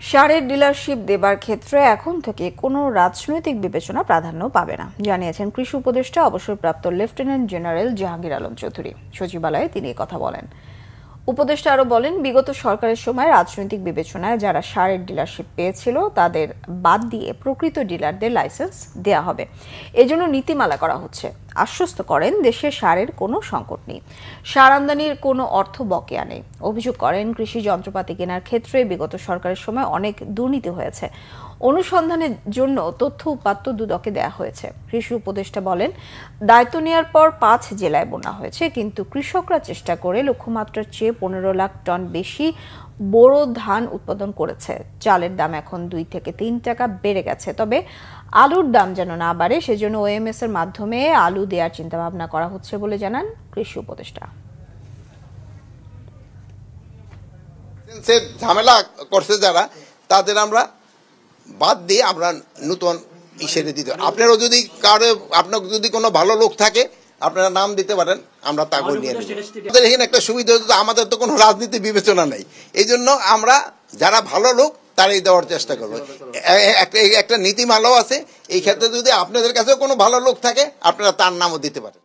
সারের ডিলারশিপ দেবার ক্ষেত্রে এখন থেকে কোনো রাজনৈতিক বিবেচনা প্রাধান্য পাবে না, জানিয়েছেন কৃষি উপদেষ্টা অবসরপ্রাপ্ত লেফটেন্যান্ট জেনারেল জাহাঙ্গীর আলম চৌধুরী। সচিবালয়ে তিনি কথা বলেন। উপদেষ্টা আরো বলেন, বিগত সরকারের সময় রাজনৈতিক বিবেচনায় যারা সারের ডিলারশিপ পেয়েছিল তাদের বাদ দিয়ে প্রকৃত ডিলারদের লাইসেন্স দেয়া হবে, এজন্য নীতিমালা করা হচ্ছে। আশ্বস্ত করেন, দেশে সারের কোনো সংকট নেই, সার আমদানির কোনো অর্থ বকেয়া নেই। অভিযোগ করেন, কৃষি যন্ত্রপাতি কেনার ক্ষেত্রে বিগত সরকারের সময় অনেক দুর্নীতি হয়েছে, অনুসন্ধানের জন্য তথ্য উপাত্ত দুদকে দেয়া হয়েছে। কৃষি উপদেষ্টা বলেন, দায়িত্ব নেওয়ার পর 5 জেলায় বন্যা হয়েছে, কিন্তু কৃষকরা চেষ্টা করে লক্ষ্যমাত্রার চেয়ে 15 লাখ টন বেশি বোরো ধান উৎপাদন করেছে। চালের দাম এখন 2 থেকে 3 টাকা বেড়ে গেছে, তবে আলুর দাম যেন না বাড়ে সেজন্য ওএমএস এর মাধ্যমে আলু দেওয়ার চিন্তাভাবনা করা হচ্ছে বলে জানান কৃষি উপদেষ্টা। ঝামেলা করছে যারা, তাদের আমরা বাদ দিয়ে আমরা নতুন ইসেরে দিতে। আপনারও যদি আপনার যদি কোনো ভালো লোক থাকে আপনারা নাম দিতে পারেন, আমরা তা করে নিয়ে নেব। আমাদের এখানে একটা সুবিধা হতো, আমাদের তো কোনো রাজনীতি বিবেচনা নেই, এই জন্য আমরা যারা ভালো লোক তারাই দেওয়ার চেষ্টা করবো। একটা নীতিমালাও আছে, এই ক্ষেত্রে যদি আপনাদের কাছেও কোনো ভালো লোক থাকে আপনারা তার নামও দিতে পারেন।